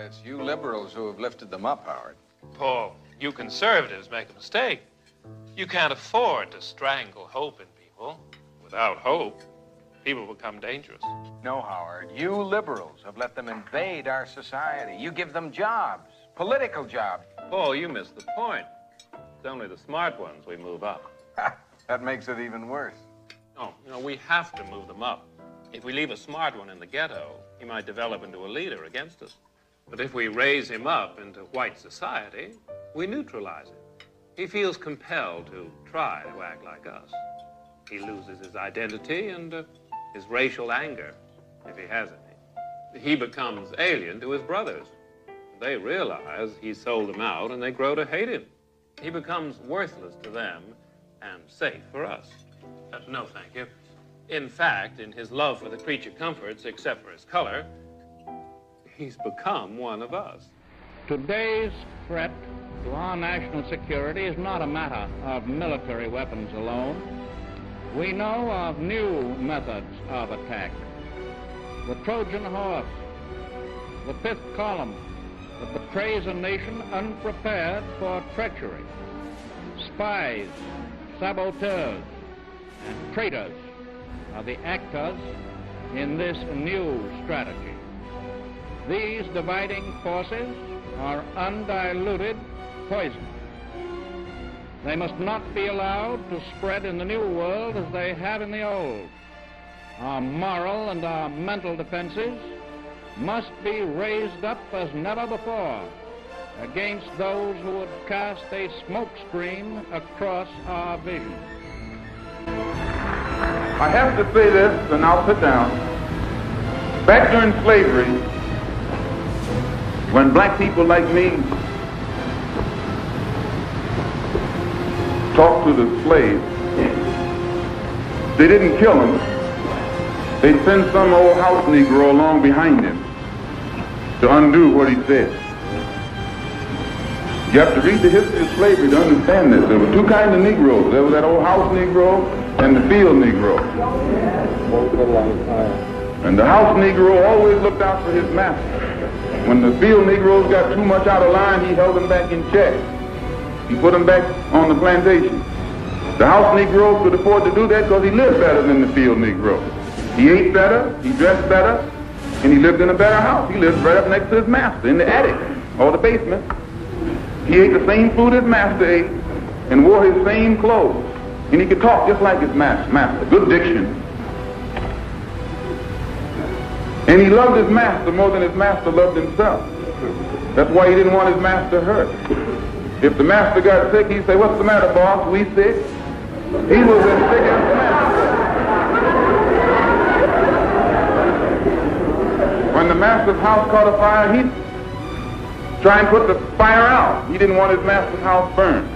It's you liberals who have lifted them up, Howard. Paul, you conservatives make a mistake. You can't afford to strangle hope in people. Without hope, people become dangerous. No, Howard. You liberals have let them invade our society. You give them jobs, political jobs. Paul, you missed the point. It's only the smart ones we move up. That makes it even worse. No, we have to move them up. If we leave a smart one in the ghetto, he might develop into a leader against us. But if we raise him up into white society, we neutralize him. He feels compelled to try to act like us. He loses his identity and his racial anger, if he has any. He becomes alien to his brothers. They realize he sold them out, and they grow to hate him. He becomes worthless to them and safe for us. No, thank you. In fact, in his love for the creature comforts, except for his color, he's become one of us. Today's threat to our national security is not a matter of military weapons alone. We know of new methods of attack. The Trojan horse, the fifth column that betrays a nation unprepared for treachery. Spies, saboteurs, and traitors are the actors in this new strategy. These dividing forces are undiluted poison. They must not be allowed to spread in the new world as they have in the old. Our moral and our mental defenses must be raised up as never before against those who would cast a smokescreen across our vision. I have to say this, and I'll sit down. Back during slavery, when black people like me talked to the slaves, they didn't kill him. They'd send some old house Negro along behind him to undo what he said. You have to read the history of slavery to understand this. There were two kinds of Negroes. There was that old house Negro and the field Negro. And the house Negro always looked out for his master. When the field Negroes got too much out of line, he held them back in check. He put them back on the plantation. The house Negro could afford to do that because he lived better than the field Negro. He ate better, he dressed better, and he lived in a better house. He lived right up next to his master in the attic or the basement. He ate the same food his master ate and wore his same clothes. And he could talk just like his master. Good diction. And he loved his master more than his master loved himself. That's why he didn't want his master hurt. If the master got sick, he'd say, "What's the matter, boss? We sick?" He was as sick as the master. When the master's house caught a fire, he'd try and put the fire out. He didn't want his master's house burned.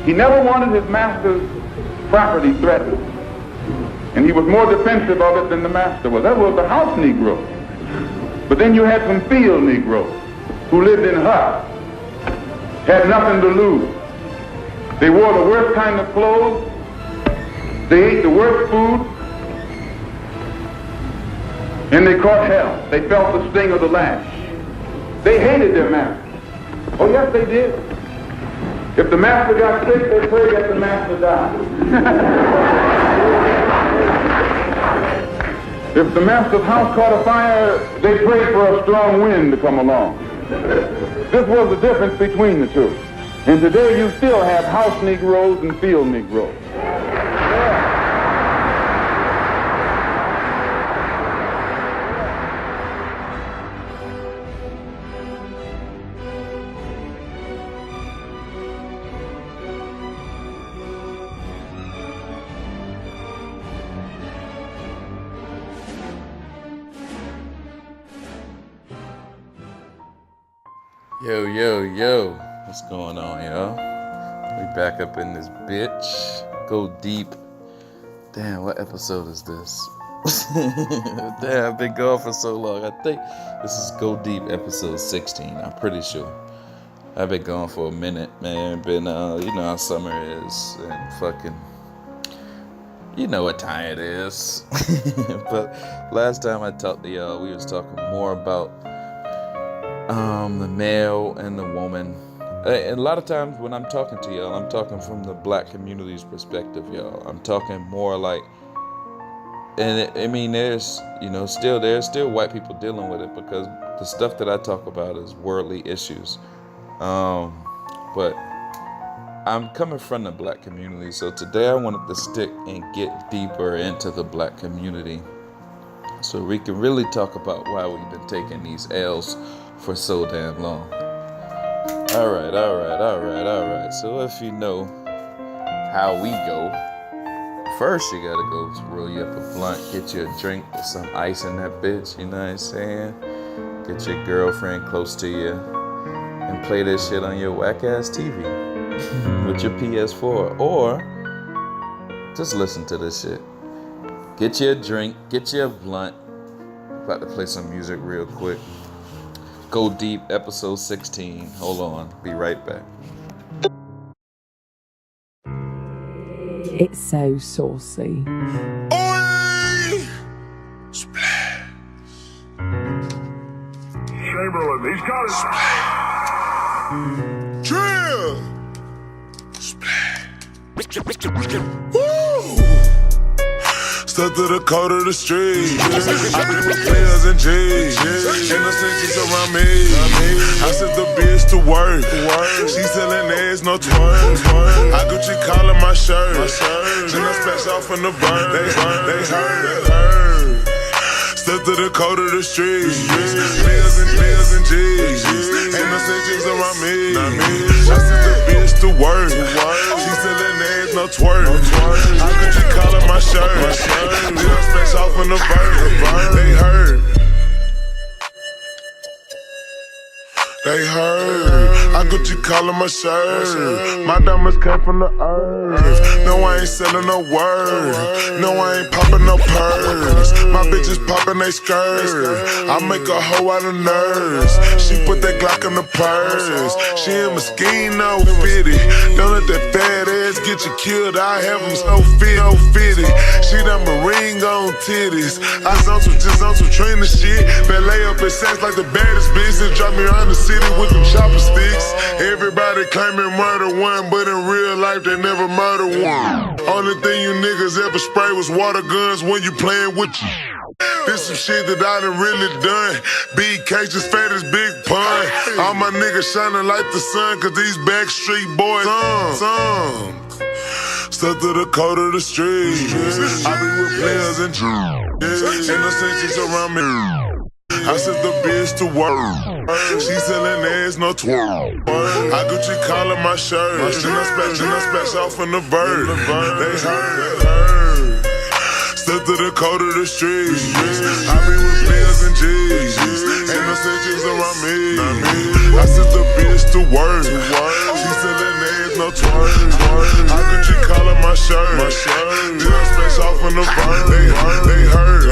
He never wanted his master's property threatened. And he was more defensive of it than the master was. That was the house Negro. But then you had some field Negroes who lived in huts, had nothing to lose. They wore the worst kind of clothes. They ate the worst food. And they caught hell. They felt the sting of the lash. They hated their master. Oh, yes, they did. If the master got sick, they prayed that the master died. If the master's house caught a fire, they prayed for a strong wind to come along. This was the difference between the two. And today you still have house Negroes and field Negroes. Yo, what's going on, y'all? We back up in this bitch. Go deep. Damn, what episode is this? Damn, I've been gone for so long. I think this is Go Deep episode 16. I'm pretty sure. I've been gone for a minute, man. Been, you know how summer is. And fucking, you know what time it is. But last time I talked to y'all, we was talking more about the male and the woman. And a lot of times when I'm talking to y'all, I'm talking from the black community's perspective, y'all. I'm talking more like, and I mean, there's still white people dealing with it, because the stuff that I talk about is worldly issues. But I'm coming from the black community, so today I wanted to stick and get deeper into the black community, so we can really talk about why we've been taking these L's for so damn long. All right. So if you know how we go, first you gotta go roll you up a blunt, get you a drink with some ice in that bitch, you know what I'm saying? Get your girlfriend close to you and play this shit on your whack-ass TV with your PS4, or just listen to this shit. Get you a drink, get you a blunt. About to play some music real quick. Go Deep, episode 16. Hold on, be right back. It's so saucy. Oi! Splash. Chamberlain, he's got it. Splash. Drill. Splash. Woo! Step to the code of the street. I be with players and G's. Innocent chicks around me. I sent the bitch to work. She selling ass, no twerk. I Gucci collar my shirt. Then I splash off in the burn. They heard. Step to the code of the street. Players and G's. Innocent chicks around me. I sent the bitch to work. She selling ass, no twerk. I Gucci collar my shirt. Then I splash off in the burn. They heard. I got you calling my shirt. My diamonds came from the earth. No, I ain't selling no word. No, I ain't popping no purse. My bitches popping they skirts. I make a hoe out of nerves. She put that Glock in the purse. She in Moschino fitty. Don't let that fat ass get you killed. I have them so fitty. She done Marine on titties. I just on some trainer shit. Ballet up in sex like the baddest bitch. And drop me around the city with them chopper sticks. Everybody claiming murder one, but in real life they never murder one. Only thing you niggas ever spray was water guns when you playing with you. This some shit that I done really done. Big cages, fat as Big Pun. All my niggas shining like the sun, cause these backstreet boys some. Step to the code of the street. I be with players and G's. Innocent chicks around me. I sent the bitch to work. She selling ass, no twerk. I Gucci collar my shirt. Then I splash off in the bird. They heard. Step to the code of the street. I be with players and G's. Innocent chicks around me. I sent the bitch to work. She selling ass, no twerk. I Gucci collar my shirt. Then I splash off in the bird. They heard.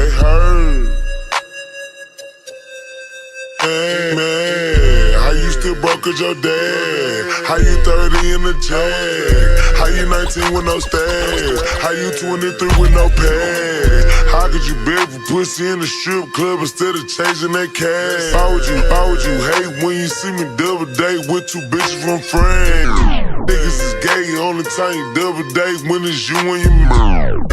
Hey man, how you still broke as your dad? How you 30 in the jag? How you 19 with no stash? How you 23 with no pads? How could you beg for pussy in the strip club instead of chasing that cash? Why would you hate when you see me double date with two bitches from France? Niggas is gay, only time you double date when it's you and your mom.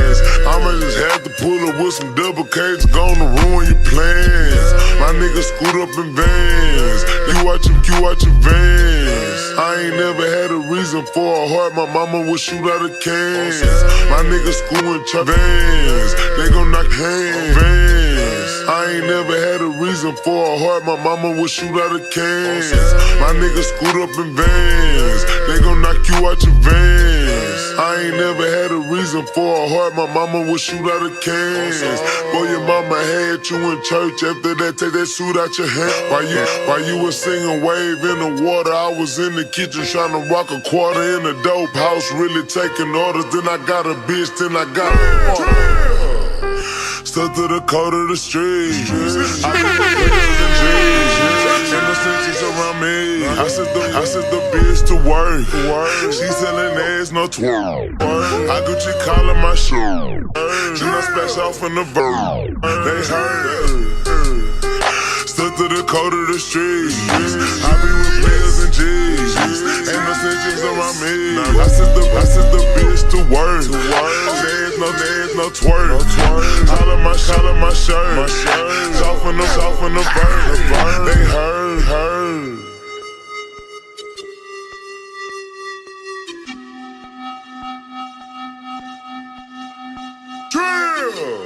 I'ma just have to pull up with some double K's, gonna ruin your plans. My niggas scoot up in vans. You watch your vans. I ain't never had a reason for a heart. My mama would shoot out of cans. My niggas screwing truck vans. They gon' knock hands. Vans. I ain't never had a reason for a heart. My mama would shoot out of cans. My niggas scoot up in vans. They gon' knock you out your vans. I ain't never had a reason for a heart. My mama would shoot out of cans. Boy, your mama had you in church. After that, take that suit out your hand. While you was singing Wave in the Water, I was in the kitchen trying to rock a quarter in a dope house, really taking orders. Then I got a bitch, then I got a water. Step to the code of the street. I be with players and G's. Innocent chicks around me. I sent the bitch to work. She selling ass, no twerk. I Gucci collar my shirt. Then I splash off in the bird. They heard. Step to to the code of the streets. I be with players and G's. Ain't no snitches around me. I sent the bitch to work. There's no twerk. Holler my shirt. Soften the bird. They heard. Drill.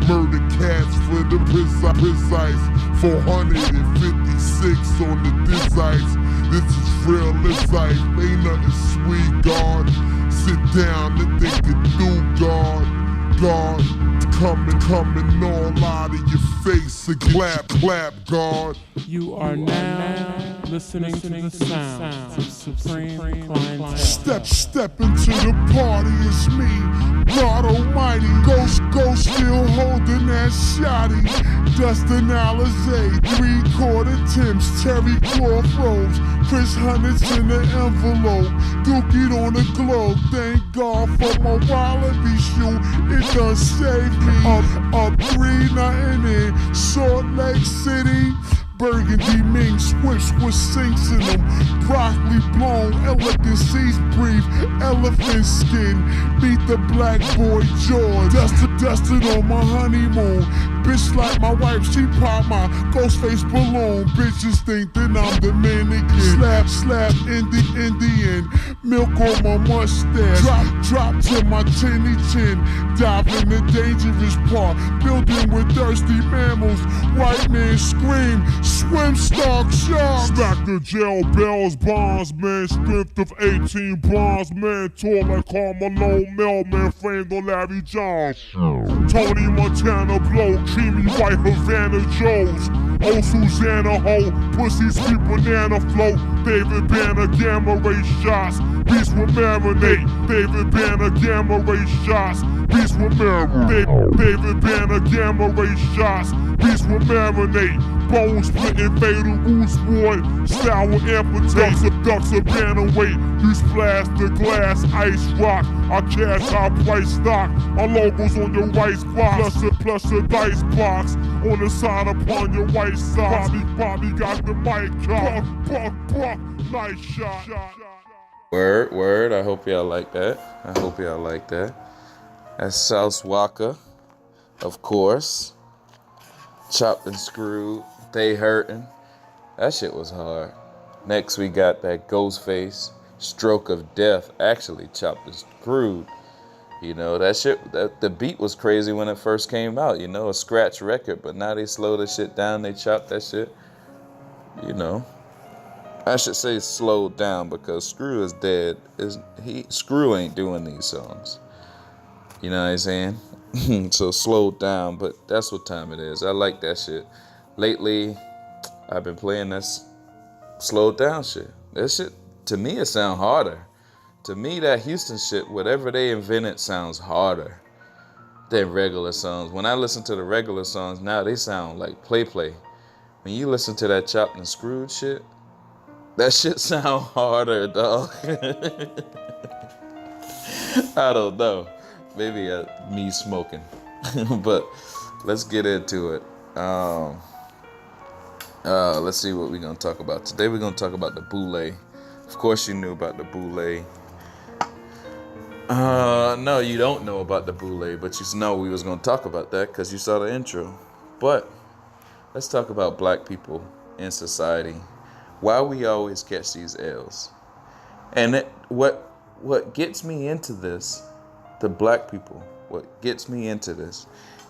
Murder cats for the precise 456 on the dice. This is real life, ain't nothing sweet, God. Sit down and think it through, God. Coming all out of your face and clap, God. You are now listening to the sounds of Supreme Clientele. Step into the party, it's me, God Almighty. Ghost still holding that shotty. Dustin Alizé, 3/4 Timbs, Terry Crossroads, Chris Hunnits in the envelope, Dookie on the globe. Thank God for my wallaby shoe, it done saved me. Up 3-0 in Salt Lake City. Burgundy mink, swish with sinks in them. Broccoli blown, elegancies breathe, elephant skin. Beat the black boy George. Dusted on my honeymoon. Bitch like my wife, she pop my ghost face balloon. Bitches think that I'm Dominican. Slap Indian. Milk on my mustache. Drop to my chinny chin. Dive in the dangerous part. Building with thirsty mammals. White man scream. Swim stock sharks. Smack the jail bells, bondsman. Strength of 18 bronze men. Tall like Carmelo Melman. Framed on Larry Jones. Tony Montana blow. Creamy white Havana Joes. Oh Susanna Ho. Pussy sweet banana float. David Banner gamma ray shots. Beast with marinate. David Banner gamma ray shots. Beast with marinate. David Banner gamma ray shots. Beast with marinate. Bone splitting fatal goose boy. Style with amputate. Ducks a banner weight. You splash the glass, ice rock. I cash high price stock. Our logos on your rice box. Plus a dice box. On the side upon your white socks. Bobby got the mic cock. Buck, nice shot. Word. I hope y'all like that. That's South Walker, of course. Chopped and Screwed. They Hurtin'. That shit was hard. Next we got that Ghostface, Stroke of Death. Actually Chopped and Screwed. You know, that shit, the beat was crazy when it first came out, you know, a scratch record, but now they slow the shit down, they chop that shit. You know. I should say slowed down because Screw is dead. Screw ain't doing these songs. You know what I'm saying? So slowed down, but that's what time it is. I like that shit. Lately, I've been playing that slowed down shit. That shit, to me, it sound harder. To me, that Houston shit, whatever they invented, sounds harder than regular songs. When I listen to the regular songs now, they sound like play. When you listen to that Chopped and Screwed shit, That shit sound harder, dog. I don't know. Maybe me smoking. But let's get into it. Let's see what we're going to talk about. Today we're going to talk about the Boule. Of course you knew about the Boule. No, you don't know about the Boule, but you know we was going to talk about that because you saw the intro. But let's talk about black people in society. Why we always catch these L's. And what gets me into this, the black people, what gets me into this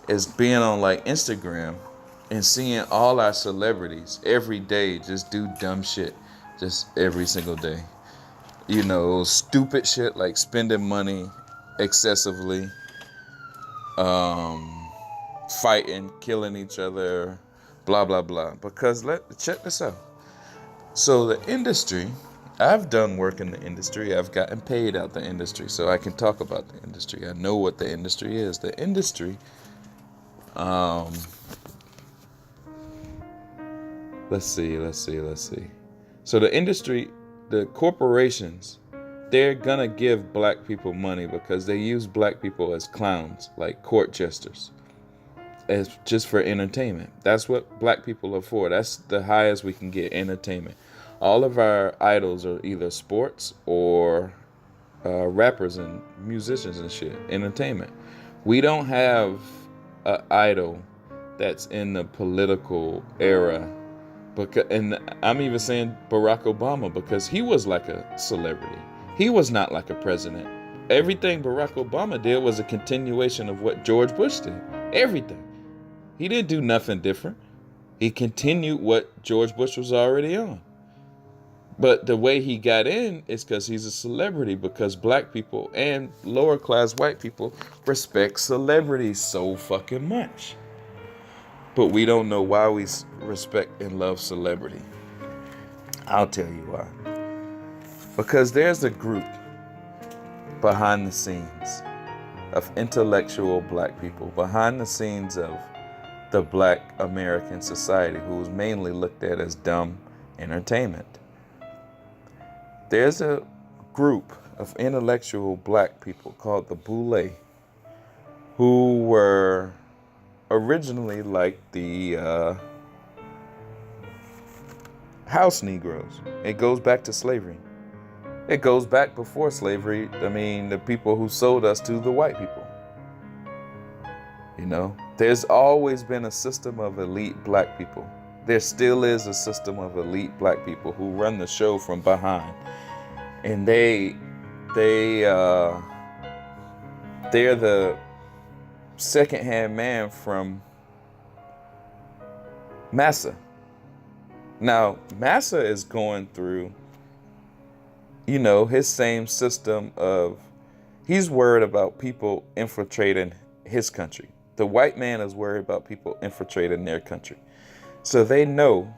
is being on like Instagram and seeing all our celebrities every day just do dumb shit just every single day. You know, stupid shit like spending money excessively, fighting, killing each other, blah, blah, blah. Because check this out. So the industry, I've done work in the industry. I've gotten paid out the industry, so I can talk about the industry. I know what the industry is. The industry, let's see. So the industry, the corporations, they're gonna give black people money because they use black people as clowns, like court jesters, as just for entertainment. That's what black people are for. That's the highest we can get, entertainment. All of our idols are either sports or rappers and musicians and shit, entertainment. We don't have an idol that's in the political era. And I'm even saying Barack Obama because he was like a celebrity. He was not like a president. Everything Barack Obama did was a continuation of what George Bush did. Everything. He didn't do nothing different. He continued what George Bush was already on. But the way he got in is because he's a celebrity, because black people and lower class white people respect celebrities so fucking much. But we don't know why we respect and love celebrity. I'll tell you why. Because there's a group behind the scenes of intellectual black people, behind the scenes of the black American society, who's mainly looked at as dumb entertainment. There's a group of intellectual black people called the Boule, who were originally like the house Negroes. It goes back to slavery. It goes back before slavery. I mean, the people who sold us to the white people. You know, there's always been a system of elite black people. There still is a system of elite black people who run the show from behind. And they're the second-hand man from Massa. Now, Massa is going through, you know, his same system of, he's worried about people infiltrating his country. The white man is worried about people infiltrating their country. So they know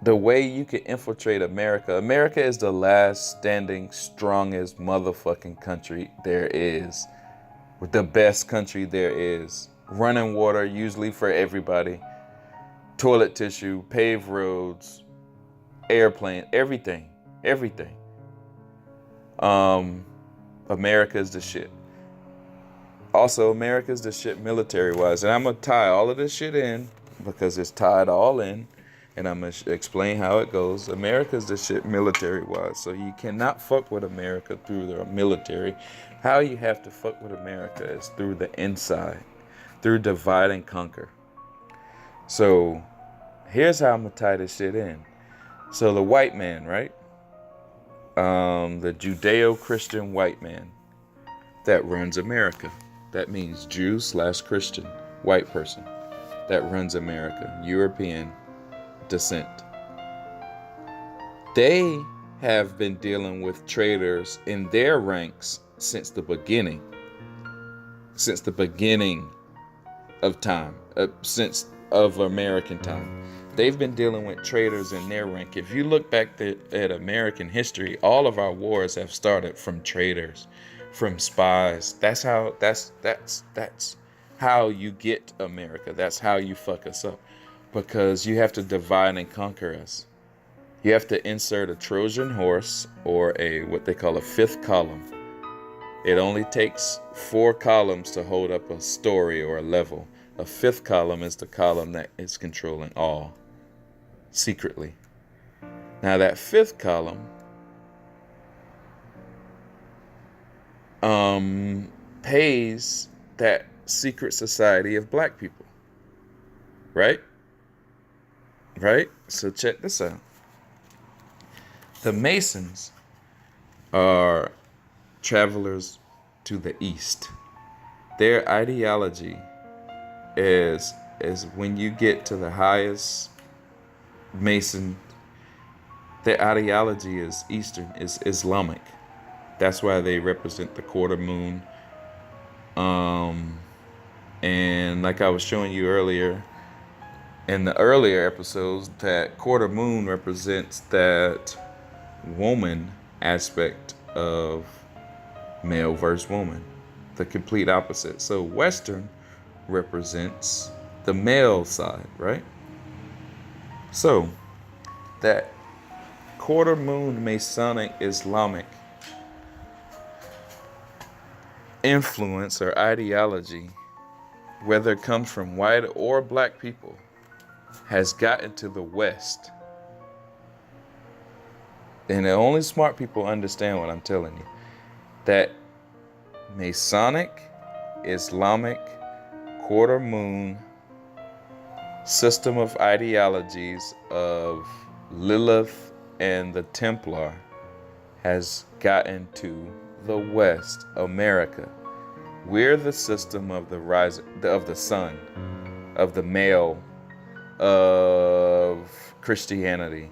the way you can infiltrate America. America is the last standing, strongest motherfucking country there is. The best country there is. Running water, usually for everybody. Toilet tissue, paved roads, airplane, everything. America's the shit. Also, America's the shit military-wise. And I'm going to tie all of this shit in because it's tied all in. And I'm going to explain how it goes. America's the shit military-wise. So you cannot fuck with America through the military. How you have to fuck with America is through the inside. Through divide and conquer. So here's how I'm going to tie this shit in. So the white man, right? The Judeo-Christian white man that runs America. That means Jew/Christian white person that runs America. European descent. They have been dealing with traitors in their ranks since the beginning of time, since of American time. They've been dealing with traitors in their rank. If you look back at American history, all of our wars have started from traitors, from spies. That's how you get America. That's how you fuck us up. Because you have to divide and conquer us. You have to insert a Trojan horse or what they call a fifth column. It only takes 4 columns to hold up a story or a level. A fifth column is the column that is controlling all secretly. Now that fifth column pays that secret society of black people. Right? Right? So check this out. The Masons are travelers to the east. Their ideology is when you get to the highest Mason, their ideology is Eastern, is Islamic. That's why they represent the quarter moon. And like I was showing you earlier, in the earlier episodes, that quarter moon represents that woman aspect of male versus woman, the complete opposite. So Western represents the male side, right? So that quarter moon Masonic Islamic influence or ideology, whether it comes from white or black people, has gotten to the West. And the only smart people understand what I'm telling you. That Masonic, Islamic, quarter moon system of ideologies of Lilith and the Templar has gotten to the West, America. We're the system of the rise of the sun, of the male, of Christianity.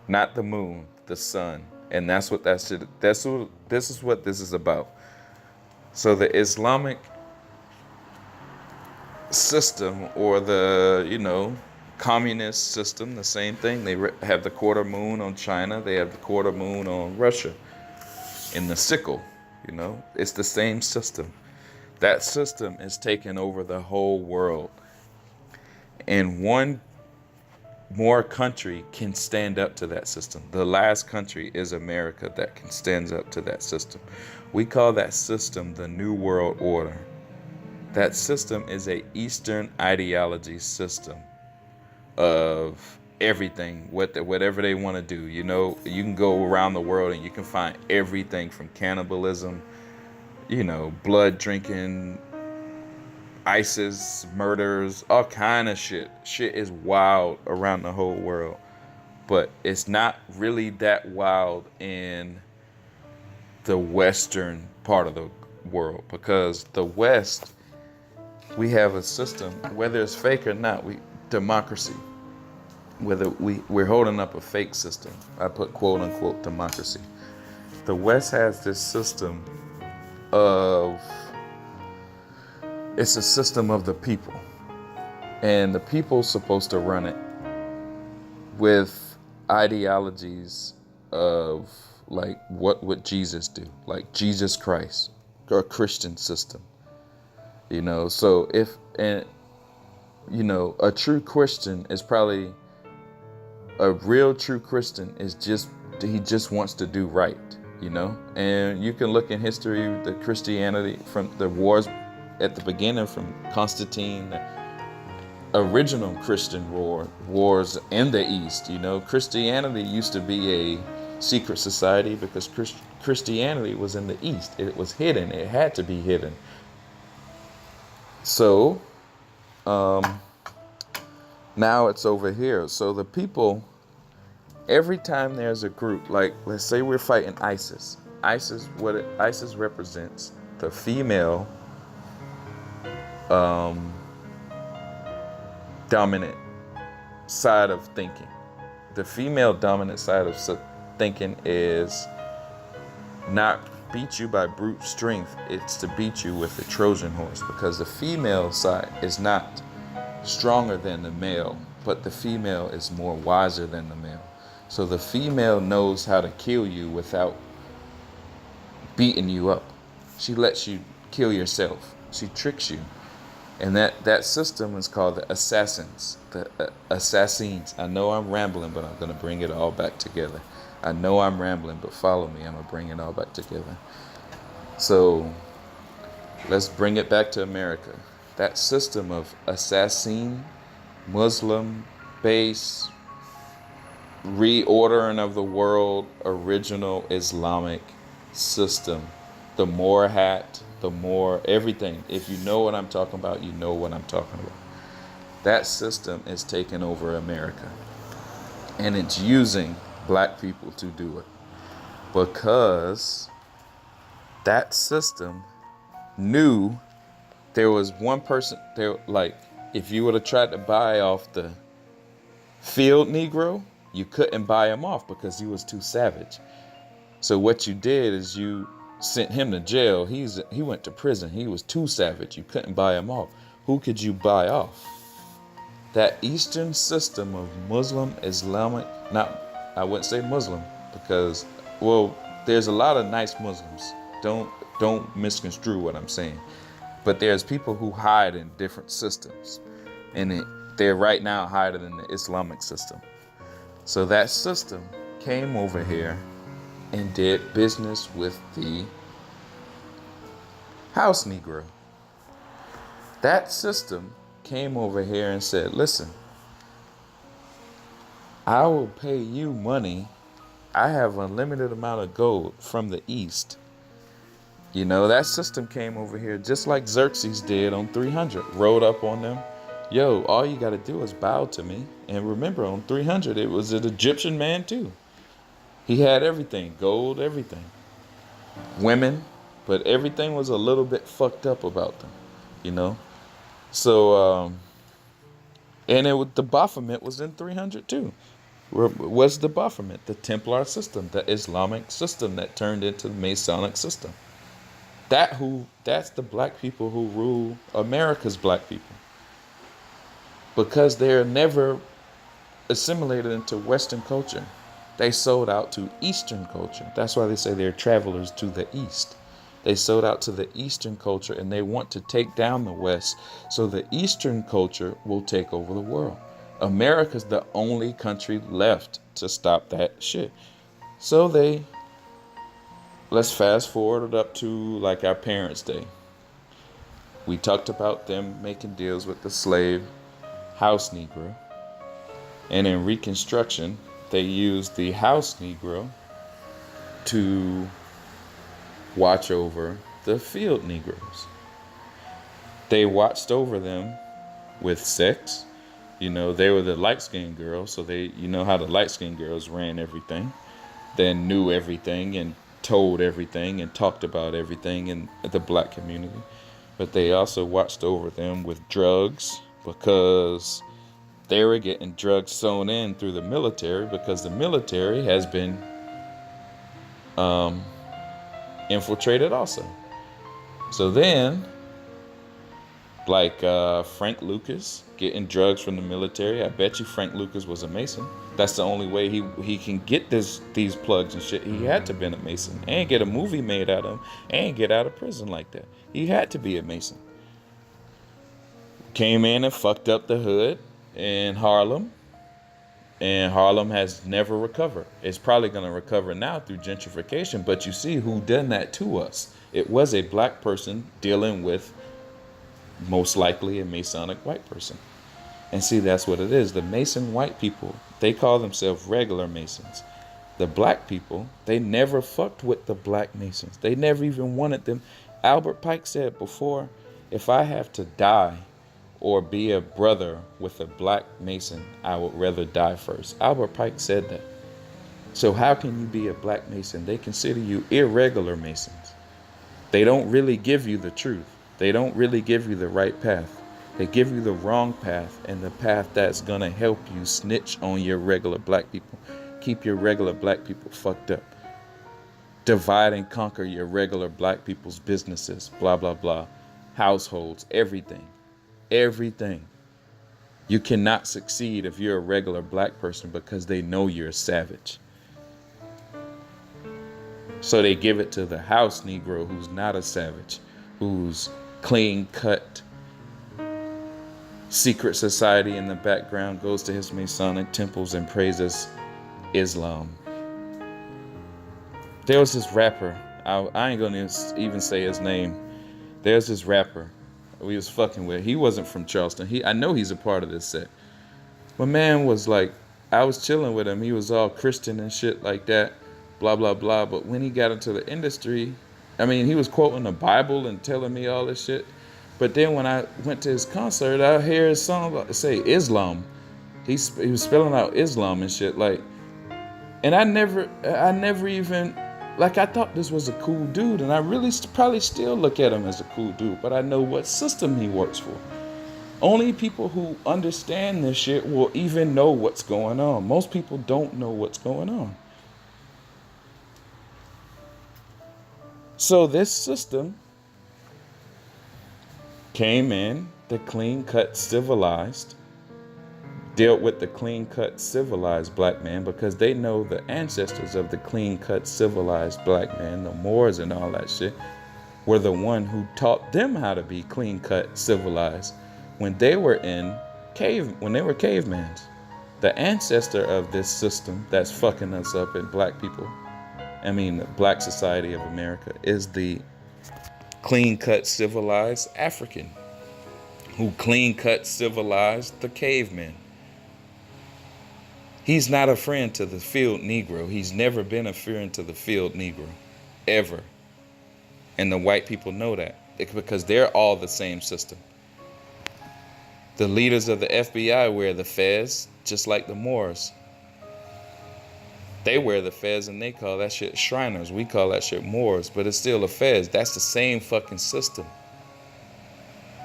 Not the moon, the sun. And this is what this is about. So the Islamic system, or the, communist system, the same thing. They have the quarter moon on China. They have the quarter moon on Russia. In the sickle, it's the same system. That system is taking over the whole world. And one more country can stand up to that system. The last country is America that can stand up to that system. We call that system the New World Order. That system is a Eastern ideology system of everything, whatever they want to do. You can go around the world and you can find everything from cannibalism, blood drinking, ISIS, murders, all kind of shit. Shit is wild around the whole world. But it's not really that wild in the Western part of the world, because the West, we have a system, whether it's fake or not, democracy. Whether we're holding up a fake system. I put quote unquote democracy. The West has this system of, it's a system of the people. And the people's supposed to run it with ideologies of like what would Jesus do? Like Jesus Christ, or a Christian system. So a true Christian is probably, a real true Christian is he just wants to do right, And you can look in history, the Christianity from the wars at the beginning, from Constantine, the original Christian wars in the East. Christianity used to be a secret society because Christianity was in the East. It was hidden. It had to be hidden. So, now it's over here. So the people, every time there's a group, like let's say we're fighting ISIS. ISIS represents the female dominant side of thinking. The female dominant side of thinking is not beat you by brute strength. It's to beat you with the Trojan horse, because the female side is not stronger than the male, but the female is more wiser than the male. So the female knows how to kill you without beating you up. She lets you kill yourself. She tricks you. And that system is called the assassins. The assassins. I know I'm rambling, but I'm going to bring it all back together. I know I'm rambling, but follow me. I'm going to bring it all back together. So let's bring it back to America. That system of assassin, Muslim base, reordering of the world, original Islamic system. The more hat, the more everything. If you know what I'm talking about, you know what I'm talking about. That system is taking over America. And it's using black people to do it. Because that system knew there was one person there, like, if you would have tried to buy off the field Negro, you couldn't buy him off because he was too savage. So what you did is you sent him to jail. He went to prison. He was too savage. You couldn't buy him off. Who could you buy off? That Eastern system of Muslim, Islamic, I wouldn't say Muslim because, well, there's a lot of nice Muslims. Don't misconstrue what I'm saying. But there's people who hide in different systems. And they're right now hiding in the Islamic system. So that system came over here and did business with the house Negro. That system came over here and said, listen, I will pay you money. I have a limited amount of gold from the East. You know, that system came over here just like Xerxes did on 300, rode up on them. Yo, all you got to do is bow to me. And remember, on 300, it was an Egyptian man too. He had everything, gold, everything. Women, but everything was a little bit fucked up about them, you know. So, and the Baphomet was in 300 too. What's the Baphomet? The Templar system, the Islamic system that turned into the Masonic system. That's the black people who rule America's black people. Because they're never assimilated into Western culture. They sold out to Eastern culture. That's why they say they're travelers to the East. They sold out to the Eastern culture and they want to take down the West so the Eastern culture will take over the world. America's the only country left to stop that shit. So let's fast forward it up to like our parents' day. We talked about them making deals with the slave house Negro. And in Reconstruction, they used the house Negro to watch over the field Negroes. They watched over them with sex. You know, they were the light-skinned girls, so you know how the light-skinned girls ran everything, then knew everything and told everything and talked about everything in the black community. But they also watched over them with drugs because they were getting drugs sewn in through the military because the military has been infiltrated also. So then, like Frank Lucas getting drugs from the military. I bet you Frank Lucas was a Mason. That's the only way he can get these plugs and shit. He had to have been a Mason and get a movie made out of him and get out of prison like that. He had to be a Mason. Came in and fucked up the hood in Harlem. And Harlem has never recovered. It's probably going to recover now through gentrification. But you see who done that to us. It was a black person dealing with most likely a Masonic white person. And see, that's what it is. The Mason white people, they call themselves regular Masons. The black people, they never fucked with the black Masons. They never even wanted them. Albert Pike said before, if I have to die or be a brother with a black Mason, I would rather die first. Albert Pike said that. So how can you be a black Mason? They consider you irregular Masons. They don't really give you the truth. They don't really give you the right path. They give you the wrong path, and the path that's going to help you snitch on your regular black people. Keep your regular black people fucked up. Divide and conquer your regular black people's businesses, blah, blah, blah. Households, everything. Everything. You cannot succeed if you're a regular black person because they know you're a savage. So they give it to the house Negro who's not a savage, who's clean cut, secret society in the background, goes to his Masonic temples and praises Islam. There was this rapper, I ain't gonna even say his name. There's this rapper we was fucking with. He wasn't from Charleston. I know he's a part of this set. My man was like, I was chilling with him. He was all Christian and shit like that, blah, blah, blah. But when he got into the industry, I mean, he was quoting the Bible and telling me all this shit. But then when I went to his concert, I hear his song say Islam. He was spelling out Islam and shit, like, and I never even, like, I thought this was a cool dude, and I really probably still look at him as a cool dude, but I know what system he works for. Only people who understand this shit will even know what's going on. Most people don't know what's going on. So this system came in, the clean-cut civilized, dealt with the clean-cut civilized black man, because they know the ancestors of the clean-cut civilized black man, the Moors and all that shit, were the one who taught them how to be clean-cut civilized when they were cavemans. The ancestor of this system that's fucking us up in black people, the Black Society of America, is the clean-cut civilized African who clean-cut civilized the cavemen. He's not a friend to the field Negro. He's never been a friend to the field Negro, ever. And the white people know that because they're all the same system. The leaders of the FBI wear the fez just like the Moors. They wear the fez and they call that shit Shriners. We call that shit Moors, but it's still a fez. That's the same fucking system.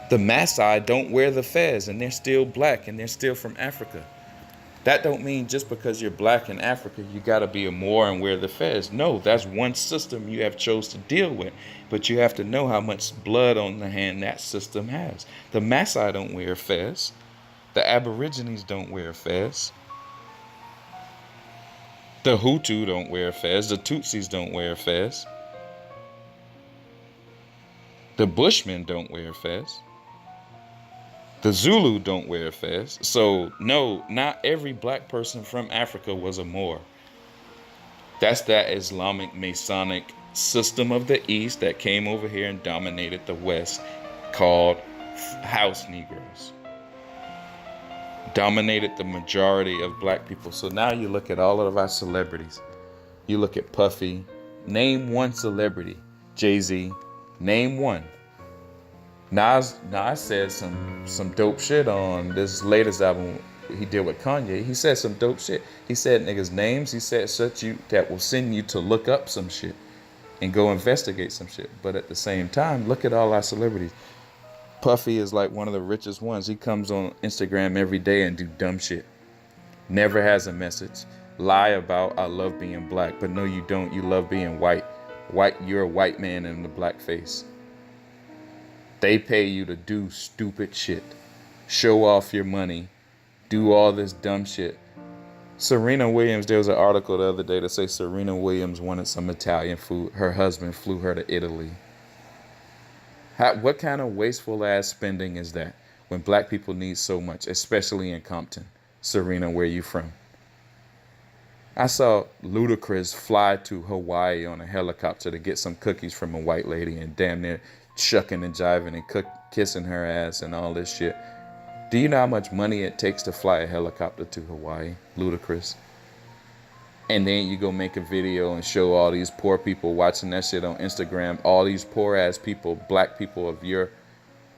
The Maasai don't wear the fez and they're still black and they're still from Africa. That don't mean just because you're black in Africa, you gotta be a Moor and wear the fez. No, that's one system you have chose to deal with. But you have to know how much blood on the hand that system has. The Maasai don't wear a fez. The Aborigines don't wear a fez. The Hutu don't wear a fez. The Tutsis don't wear a fez. The Bushmen don't wear a fez. The Zulu don't wear a fez. So, no, not every black person from Africa was a Moor. That's that Islamic Masonic system of the East that came over here and dominated the West, called House Negroes. Dominated the majority of black people. So now you look at all of our celebrities. You look at Puffy. Name one celebrity. Jay-Z. Name one. Nas said some dope shit on this latest album he did with Kanye. He said some dope shit. He said niggas' names. He said such that will send you to look up some shit and go investigate some shit. But at the same time, look at all our celebrities. Puffy is like one of the richest ones. He comes on Instagram every day and do dumb shit. Never has a message. Lie about I love being black, but no, you don't. You love being white. You're a white man in the black face. They pay you to do stupid shit. Show off your money. Do all this dumb shit. Serena Williams, there was an article the other day that says Serena Williams wanted some Italian food. Her husband flew her to Italy. What kind of wasteful ass spending is that when black people need so much, especially in Compton? Serena, where you from? I saw Ludacris fly to Hawaii on a helicopter to get some cookies from a white lady and damn near shucking and jiving and kissing her ass and all this shit. Do you know how much money it takes to fly a helicopter to Hawaii? Ludacris. And then you go make a video and show all these poor people watching that shit on Instagram. All these poor ass people, black people of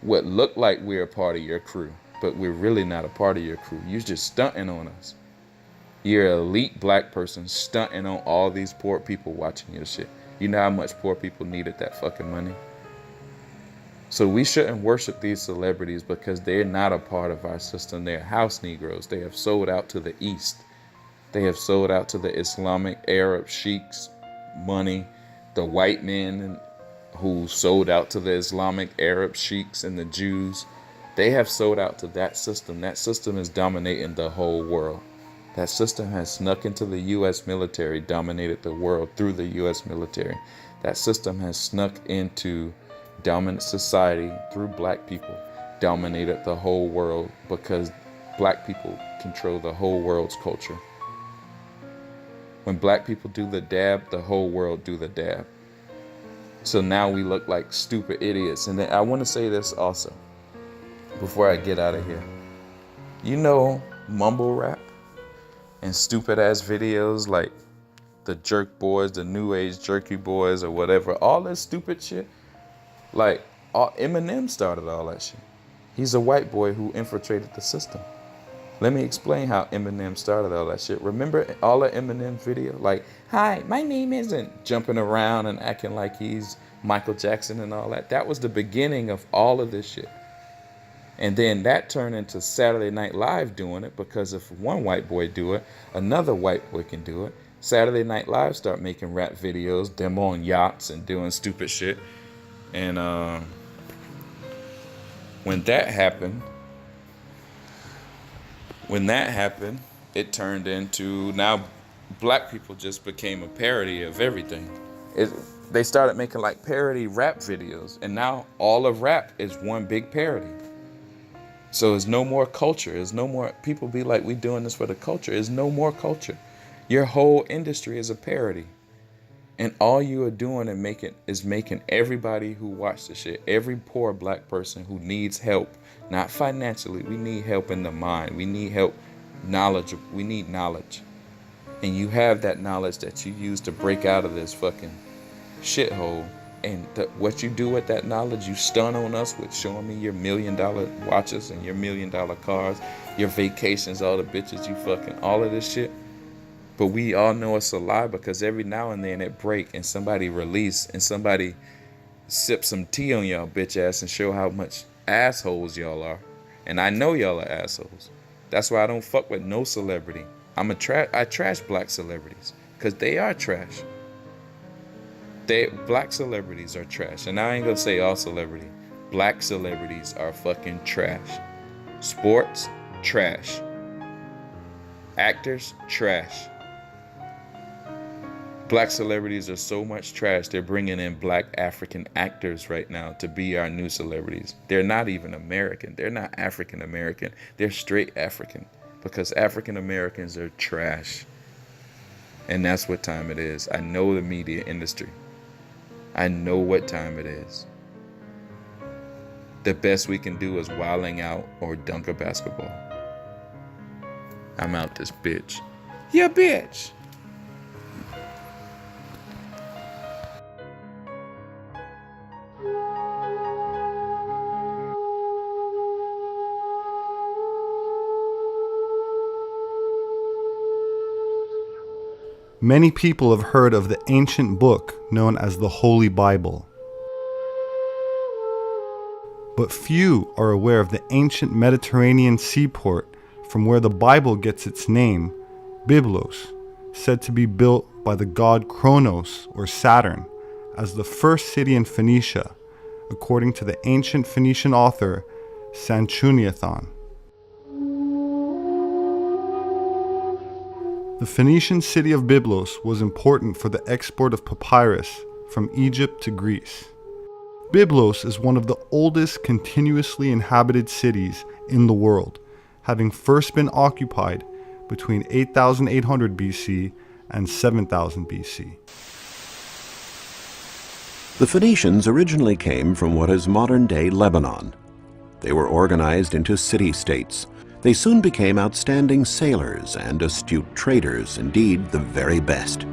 what look like we're a part of your crew, but we're really not a part of your crew. You're just stunting on us. You're an elite black person stunting on all these poor people watching your shit. You know how much poor people needed that fucking money? So we shouldn't worship these celebrities because they're not a part of our system. They're house Negroes. They have sold out to the East. They have sold out to the Islamic Arab sheiks money, the white men who sold out to the Islamic Arab sheiks and the Jews. They have sold out to that system. That system is dominating the whole world. That system has snuck into the U.S. military, dominated the world through the U.S. military. That system has snuck into dominant society through black people. dominated the whole world because black people control the whole world's culture. When black people do the dab, the whole world do the dab. So now we look like stupid idiots. And then I want to say this also, before I get out of here. You know, mumble rap and stupid ass videos like the Jerk Boys, the New Age Jerky Boys, or whatever, all that stupid shit. Like, Eminem started all that shit. He's a white boy who infiltrated the system. Let me explain how Eminem started all that shit. Remember all the Eminem video? Like, hi, my name isn't, jumping around and acting like he's Michael Jackson and all that. That was the beginning of all of this shit. And then that turned into Saturday Night Live doing it, because if one white boy do it, another white boy can do it. Saturday Night Live start making rap videos, them on yachts and doing stupid shit. And when that happened, it turned into, now black people just became a parody of everything. They started making like parody rap videos, and now all of rap is one big parody. So there's no more culture. There's no more, people be like, we doing this for the culture. There's no more culture. Your whole industry is a parody. And all you are doing and making everybody who watch the shit, every poor black person who needs help, not financially, we need help in the mind. We need help, knowledge. We need knowledge. And you have that knowledge that you use to break out of this fucking shithole. And what you do with that knowledge, you stun on us with showing me your $1 million watches and your $1 million cars, your vacations, all the bitches you fucking, all of this shit. But we all know it's a lie, because every now and then it break and somebody release and somebody sip some tea on y'all bitch ass and show how much assholes y'all are. And I know y'all are assholes. That's why I don't fuck with no celebrity. I trash black celebrities because they are trash. Black celebrities are trash. And I ain't gonna say all celebrity. Black celebrities are fucking trash. Sports, trash. Actors, trash. Black celebrities are so much trash, they're bringing in black African actors right now to be our new celebrities. They're not even American. They're not African American. They're straight African, because African Americans are trash. And that's what time it is. I know the media industry. I know what time it is. The best we can do is wilding out or dunk a basketball. I'm out this bitch. Yeah, bitch. Many people have heard of the ancient book known as the Holy Bible. But few are aware of the ancient Mediterranean seaport from where the Bible gets its name, Byblos, said to be built by the god Kronos or Saturn as the first city in Phoenicia, according to the ancient Phoenician author Sanchuniathon. The Phoenician city of Byblos was important for the export of papyrus from Egypt to Greece. Byblos is one of the oldest continuously inhabited cities in the world, having first been occupied between 8,800 BC and 7,000 BC. The Phoenicians originally came from what is modern-day Lebanon. They were organized into city-states. They soon became outstanding sailors and astute traders, indeed the very best.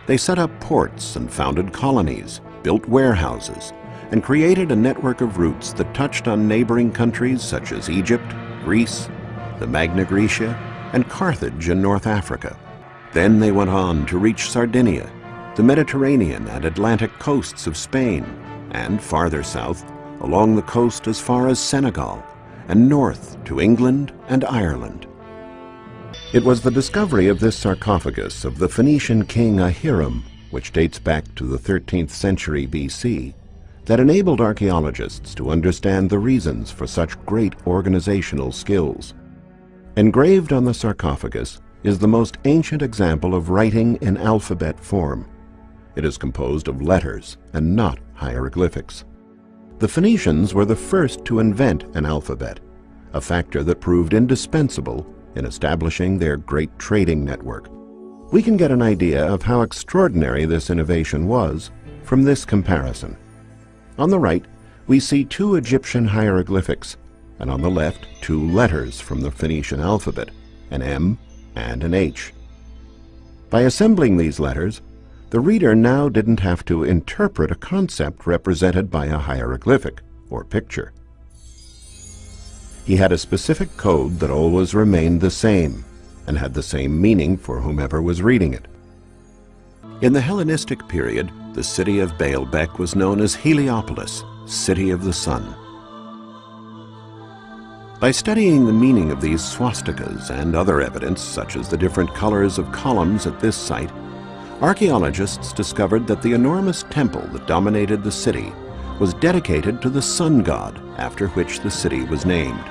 They set up ports and founded colonies, built warehouses, and created a network of routes that touched on neighboring countries such as Egypt, Greece, the Magna Graecia, and Carthage in North Africa. Then they went on to reach Sardinia, the Mediterranean and Atlantic coasts of Spain, and farther south, along the coast as far as Senegal, and north to England and Ireland. It was the discovery of this sarcophagus of the Phoenician king Ahiram, which dates back to the 13th century BC, that enabled archaeologists to understand the reasons for such great organizational skills. Engraved on the sarcophagus is the most ancient example of writing in alphabet form. It is composed of letters and not hieroglyphics. The Phoenicians were the first to invent an alphabet, a factor that proved indispensable in establishing their great trading network. We can get an idea of how extraordinary this innovation was from this comparison. On the right, we see 2 Egyptian hieroglyphics, and on the left, 2 letters from the Phoenician alphabet, an M and an H. By assembling these letters, the reader now didn't have to interpret a concept represented by a hieroglyphic or picture. He had a specific code that always remained the same and had the same meaning for whomever was reading it. In the Hellenistic period, the city of Baalbek was known as Heliopolis, City of the Sun. By studying the meaning of these swastikas and other evidence, such as the different colors of columns at this site, archaeologists discovered that the enormous temple that dominated the city was dedicated to the sun god, after which the city was named.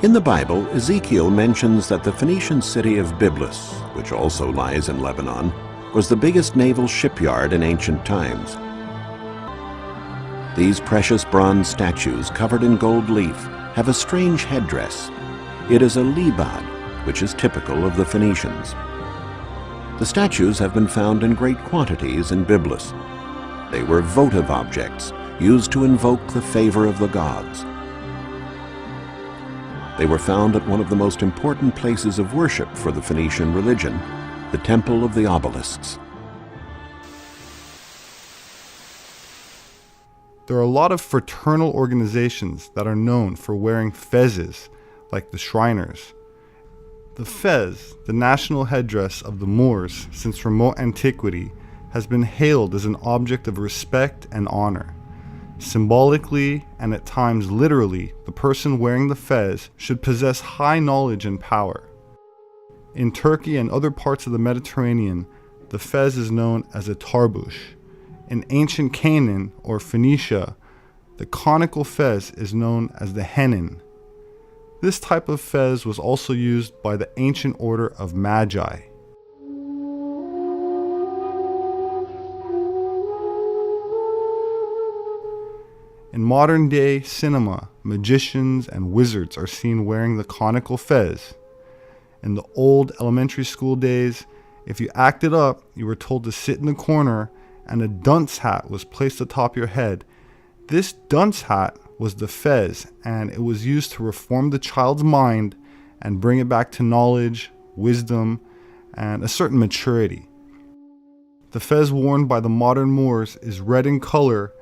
In the Bible, Ezekiel mentions that the Phoenician city of Byblus, which also lies in Lebanon, was the biggest naval shipyard in ancient times. These precious bronze statues covered in gold leaf have a strange headdress. It is a libad, which is typical of the Phoenicians. The statues have been found in great quantities in Byblus. They were votive objects used to invoke the favor of the gods. They were found at one of the most important places of worship for the Phoenician religion, the Temple of the Obelisks. There are a lot of fraternal organizations that are known for wearing fezzes, like the Shriners. The fez, the national headdress of the Moors since remote antiquity, has been hailed as an object of respect and honor. Symbolically, and at times literally, the person wearing the fez should possess high knowledge and power. In Turkey and other parts of the Mediterranean, the fez is known as a tarbush. In ancient Canaan or Phoenicia, the conical fez is known as the hennin. This type of fez was also used by the ancient order of Magi. In modern day cinema, magicians and wizards are seen wearing the conical fez. In the old elementary school days, if you acted up, you were told to sit in the corner and a dunce hat was placed atop your head. This dunce hat was the fez, and it was used to reform the child's mind and bring it back to knowledge, wisdom, and a certain maturity. The fez worn by the modern Moors is red in color.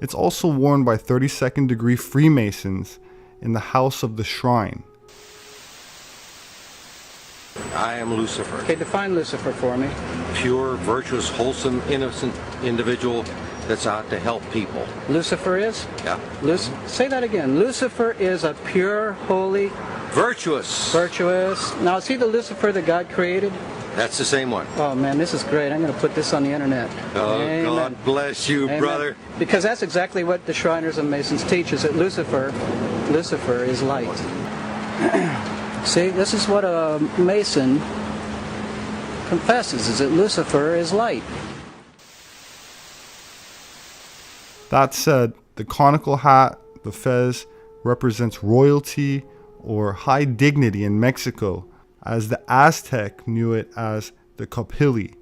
It's also worn by 32nd degree Freemasons in the House of the Shrine. I am Lucifer. Okay, define Lucifer for me. Pure, virtuous, wholesome, innocent individual that's out to help people. Lucifer is? Yeah. Say that again. Lucifer is a pure, holy... Virtuous. Virtuous. Now, is he the Lucifer that God created? That's the same one. Oh, man, this is great. I'm going to put this on the internet. Oh, Amen. God bless you, Amen. brother. Because that's exactly what the Shriners and Masons teach, is that Lucifer is light. See, this is what a Mason confesses, is that Lucifer is light. That said, the conical hat, the fez, represents royalty or high dignity in Mexico, as the Aztec knew it as the Capili.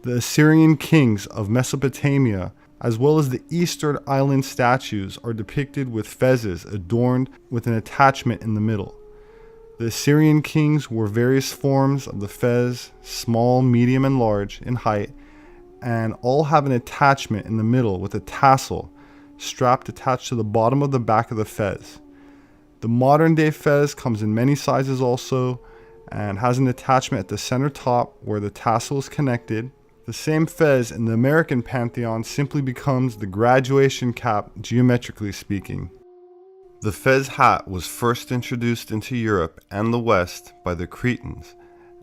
The Assyrian kings of Mesopotamia, as well as the Eastern island statues, are depicted with fezes adorned with an attachment in the middle. The Assyrian kings wore various forms of the fez, small, medium, and large in height, and all have an attachment in the middle with a tassel strapped attached to the bottom of the back of the fez. The modern day fez comes in many sizes also, and has an attachment at the center top where the tassel is connected. The same fez in the American pantheon simply becomes the graduation cap, geometrically speaking. The fez hat was first introduced into Europe and the West by the Cretans,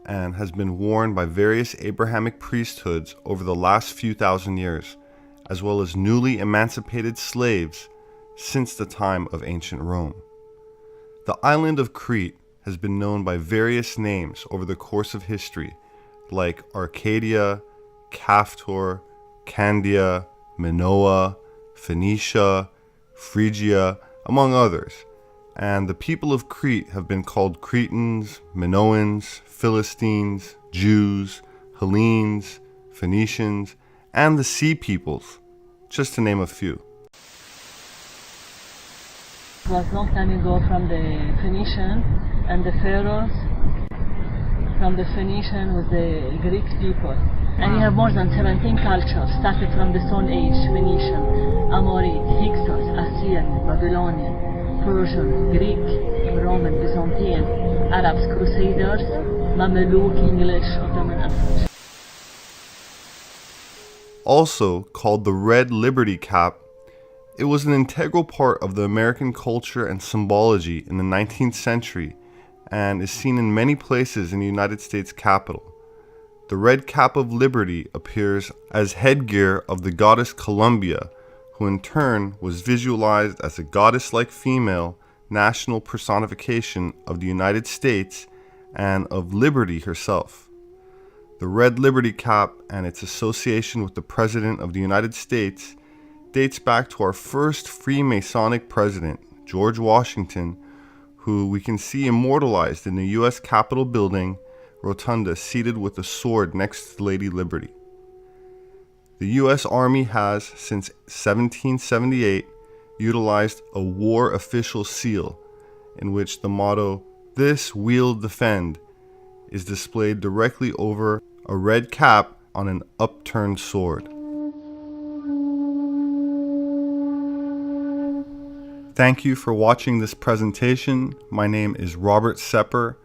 and has been worn by various Abrahamic priesthoods over the last few thousand years, as well as newly emancipated slaves since the time of ancient Rome. The island of Crete has been known by various names over the course of history, like Arcadia, Caftor, Candia, Minoa, Phoenicia, Phrygia, among others. And the people of Crete have been called Cretans, Minoans, Philistines, Jews, Hellenes, Phoenicians, and the Sea Peoples, just to name a few. It was long time ago from the Phoenician and the Pharaohs, from the Phoenician with the Greek people. And you have more than 17 cultures, started from the Stone Age: Phoenician, Amorite, Hyksos, Assyrian, Babylonian, Persian, Greek, Roman, Byzantine, Arabs, Crusaders, Mameluke, English, Ottoman Empire. Also called the Red Liberty Cap, it was an integral part of the American culture and symbology in the 19th century and is seen in many places in the United States Capitol. The red cap of liberty appears as headgear of the goddess Columbia, who in turn was visualized as a goddess-like female national personification of the United States and of liberty herself. The red liberty cap and its association with the President of the United States dates back to our first Freemasonic president, George Washington, who we can see immortalized in the U.S. Capitol building rotunda, seated with a sword next to Lady Liberty. The U.S. Army has, since 1778, utilized a war official seal, in which the motto, "This we'll defend," is displayed directly over a red cap on an upturned sword. Thank you for watching this presentation. My name is Robert Sepper.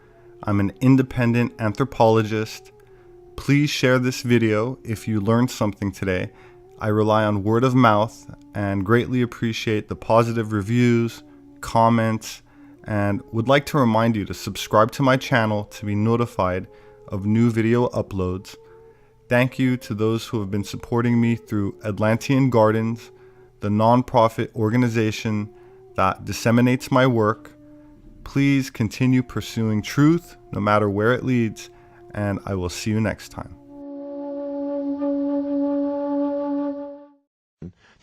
I'm an independent anthropologist. Please share this video if you learned something today. I rely on word of mouth and greatly appreciate the positive reviews, comments, and would like to remind you to subscribe to my channel to be notified of new video uploads. Thank you to those who have been supporting me through Atlantean Gardens, the nonprofit organization that disseminates my work. Please continue pursuing truth no matter where it leads, and I will see you next time.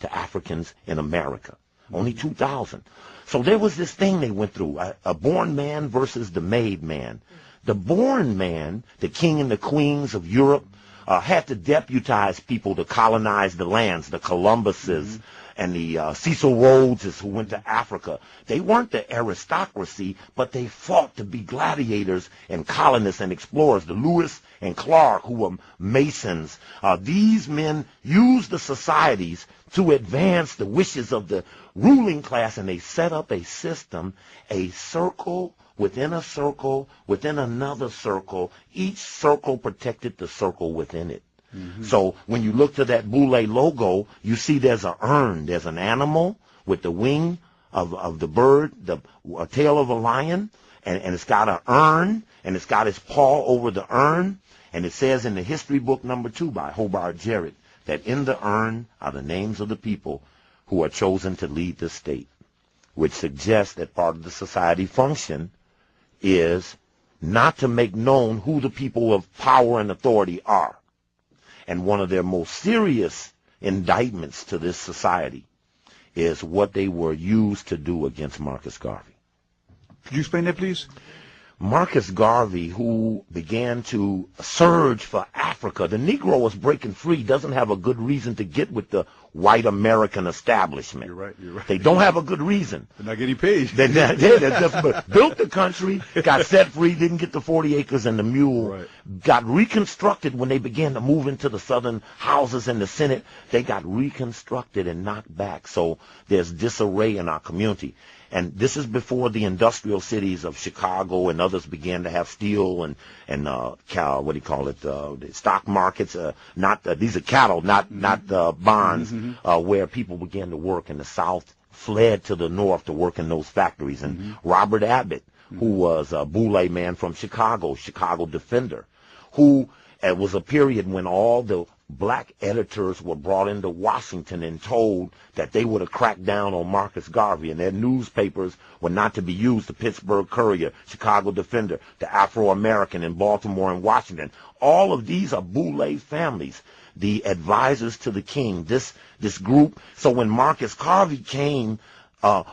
To Africans in America, only 2,000. So there was this thing they went through, a born man versus the made man. The born man, the king and the queens of Europe, had to deputize people to colonize the lands, the Columbuses, and the Cecil Rhodeses who went to Africa. They weren't the aristocracy, but they fought to be gladiators and colonists and explorers. The Lewis and Clark, who were Masons. These men used the societies to advance the wishes of the ruling class, and they set up a system, a circle within a circle, within another circle. Each circle protected the circle within it. So when you look to that Boule logo, you see there's an urn. There's an animal with the wing of the bird, the tail of a lion, and it's got an urn, and it's got its paw over the urn, and it says in the history book number 2 by Hobart Jarrett that in the urn are the names of the people who are chosen to lead the state, which suggests that part of the society function is not to make known who the people of power and authority are. And one of their most serious indictments to this society is what they were used to do against Marcus Garvey. Could you explain that, please? Marcus Garvey, who began to surge for Africa, the Negro was breaking free, doesn't have a good reason to get with the white American establishment. You're right. They don't have a good reason. They're not getting paid. They just built the country, got set free, didn't get the 40 acres and the mule, got reconstructed when they began to move into the southern houses in the Senate. They got reconstructed and knocked back. So there's disarray in our community. And this is before the industrial cities of Chicago and others began to have steel and the stock markets. These are cattle, not bonds, where people began to work, and the South fled to the North to work in those factories. And Robert Abbott, who was a Boule man from Chicago defender, who was a period when all the black editors were brought into Washington and told that they would have cracked down on Marcus Garvey, and their newspapers were not to be used. The Pittsburgh Courier, Chicago Defender, the Afro-American in Baltimore and Washington. All of these are Boule families. the advisors to the king, this group. So when Marcus Garvey came,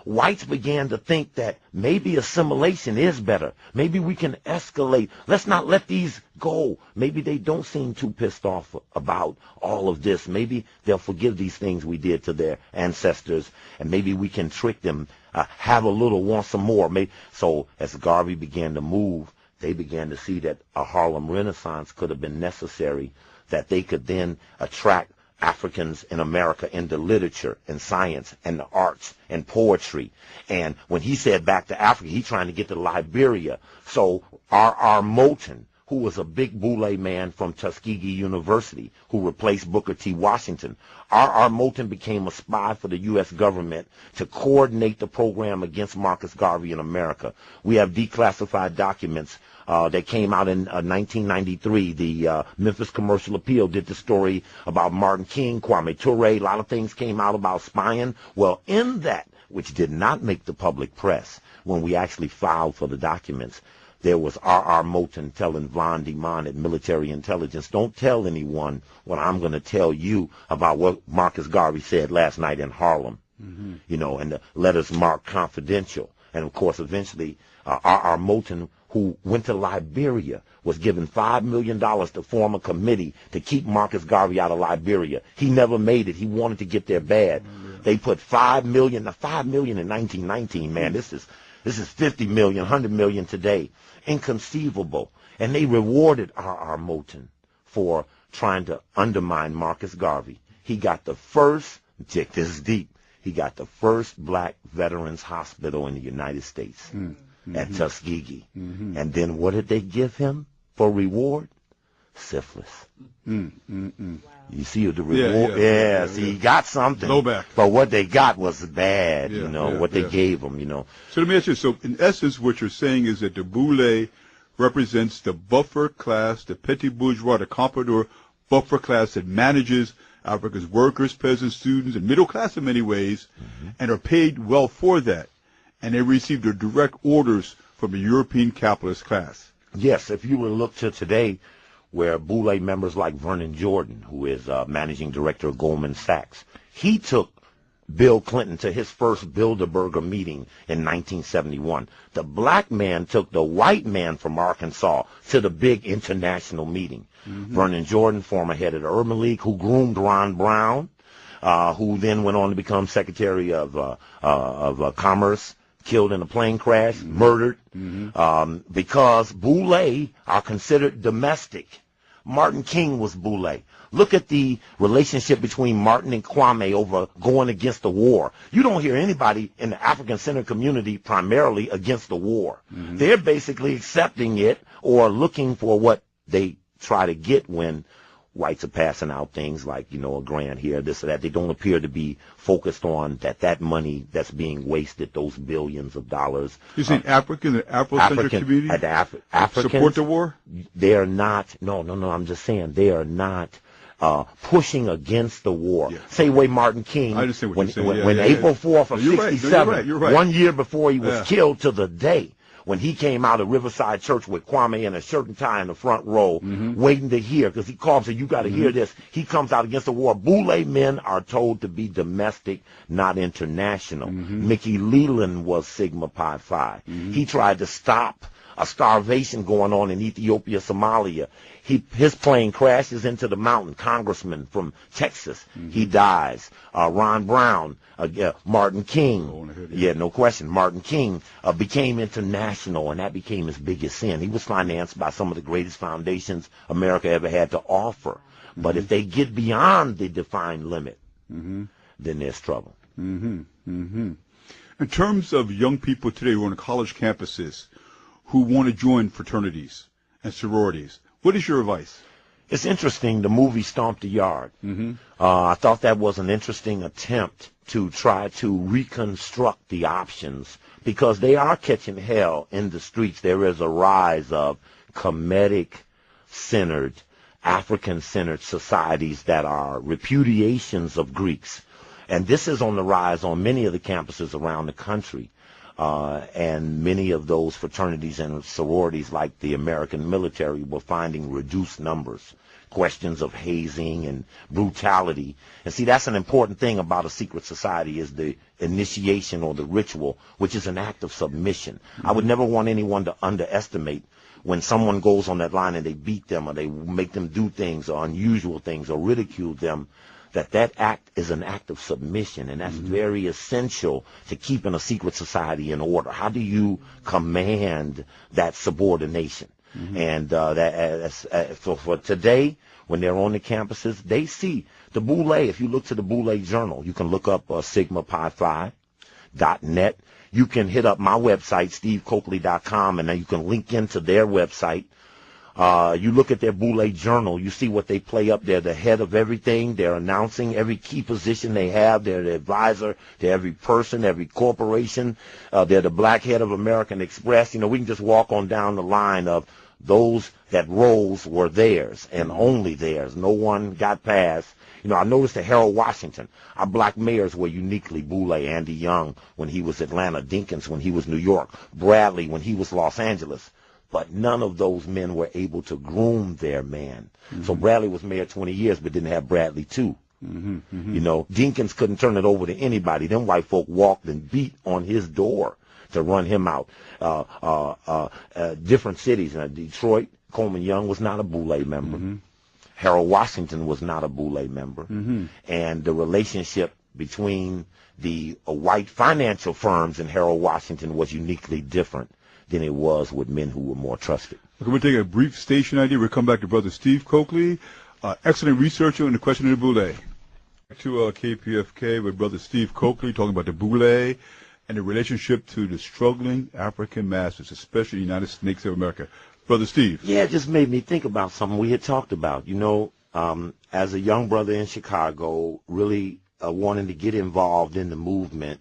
whites began to think that maybe assimilation is better. Maybe we can escalate. Let's not let these go. Maybe they don't seem too pissed off about all of this. Maybe they'll forgive these things we did to their ancestors, and maybe we can trick them, have a little, want some more. So as Garvey began to move, they began to see that a Harlem Renaissance could have been necessary, that they could then attract Africans in America into literature and science and the arts and poetry. And when he said back to Africa, he's trying to get to Liberia. So R.R. Moulton, who was a big Boule man from Tuskegee University, who replaced Booker T. Washington, R.R. Moulton became a spy for the U.S. government to coordinate the program against Marcus Garvey in America. We have declassified documents that came out in 1993. The Memphis Commercial Appeal did the story about Martin King, Kwame Ture. A lot of things came out about spying. Well, in that, which did not make the public press, when we actually filed for the documents, there was R.R. Moulton telling Von Demon at Military Intelligence, don't tell anyone what I'm going to tell you about what Marcus Garvey said last night in Harlem. Mm-hmm. You know, and the letters marked confidential. And, of course, eventually R.R. Moulton, who went to Liberia, was given $5 million to form a committee to keep Marcus Garvey out of Liberia. He never made it. He wanted to get there bad. They put $5 million, now $5 million in 1919, man, this is 50 million, 100 million today. Inconceivable. And they rewarded R.R. Moulton for trying to undermine Marcus Garvey. He got the first, check this is deep, he got the first black veterans hospital in the United States. At Tuskegee. And then what did they give him for reward? Syphilis. You see the reward? Yeah, see, he got something. Low back. But what they got was bad, what they gave him, So let me ask you, so in essence what you're saying is that the Boule represents the buffer class, the petit bourgeois, the comprador buffer class that manages Africa's workers, peasants, students, and middle class in many ways, and are paid well for that. And they receive their direct orders from the European capitalist class. Yes, if you were to look to today, where Boule members like Vernon Jordan, who is managing director of Goldman Sachs, he took Bill Clinton to his first Bilderberger meeting in 1971. The black man took the white man from Arkansas to the big international meeting. Vernon Jordan, former head of the Urban League, who groomed Ron Brown, who then went on to become Secretary of Commerce, killed in a plane crash, murdered, because Boule are considered domestic. Martin King was Boule. Look at the relationship between Martin and Kwame over going against the war. You don't hear anybody in the African-centered community primarily against the war. They're basically accepting it or looking for what they try to get when whites are passing out things like, a grant here, this or that. They don't appear to be focused on that money that's being wasted, those billions of dollars. You saying the Afrocentric community Africans support the war? They are not, no, I'm just saying, they are not pushing against the war. Say way Martin King, I understand what when, you're saying. when April 4th of you're 67, right. You're right. 1 year before he was killed to the day, when he came out of Riverside Church with Kwame in a shirt and tie in the front row, waiting to hear, because he called and said, you got to hear this. He comes out against the war. Boule men are told to be domestic, not international. Mickey Leland was Sigma Pi Phi. He tried to stop a starvation going on in Ethiopia, Somalia. His plane crashes into the mountain. Congressman from Texas, he dies. Ron Brown, Martin King, no question. Martin King became international, and that became his biggest sin. He was financed by some of the greatest foundations America ever had to offer. But if they get beyond the defined limit, then there's trouble. In terms of young people today who are on college campuses who want to join fraternities and sororities, what is your advice? It's interesting, the movie Stomp the Yard. I thought that was an interesting attempt to try to reconstruct the options, because they are catching hell in the streets. There is a rise of Kemetic-centered, African-centered societies that are repudiations of Greeks. And this is on the rise on many of the campuses around the country. And many of those fraternities and sororities, like the American military, were finding reduced numbers. questions of hazing and brutality. And see, that's an important thing about a secret society, is the initiation or the ritual, which is an act of submission. I would never want anyone to underestimate when someone goes on that line and they beat them or they make them do things or unusual things or ridicule them, that act is an act of submission, and that's very essential to keeping a secret society in order. How do you command that subordination? And for today, when they're on the campuses, they see the Boule. If you look to the Boule Journal, you can look up sigmaphi.net. You can hit up my website, stevecoakley.com, and then you can link into their website. You look at their Boule Journal, you see what they play up there, the head of everything. They're announcing every key position they have. They're the advisor to every person, every corporation. They're the black head of American Express. You know, we can just walk on down the line of those that roles were theirs and only theirs. No one got past. You know, I noticed that Harold Washington, our black mayors were uniquely Boule. Andy Young when he was Atlanta, Dinkins when he was New York, Bradley when he was Los Angeles. But none of those men were able to groom their man. So Bradley was mayor 20 years, but didn't have Bradley too. You know, Dinkins couldn't turn it over to anybody. Them white folk walked and beat on his door to run him out. Different cities. Detroit, Coleman Young was not a Boule member. Harold Washington was not a Boule member. And the relationship between the white financial firms and Harold Washington was uniquely different than it was with men who were more trusted. Okay, we'll take a brief station ID. We'll come back to Brother Steve Coakley, excellent researcher in the question of the Boule. To KPFK with Brother Steve Coakley talking about the Boule and the relationship to the struggling African masses, especially the United States of America. Brother Steve. Yeah, it just made me think about something we had talked about. You know, as a young brother in Chicago, really wanting to get involved in the movement.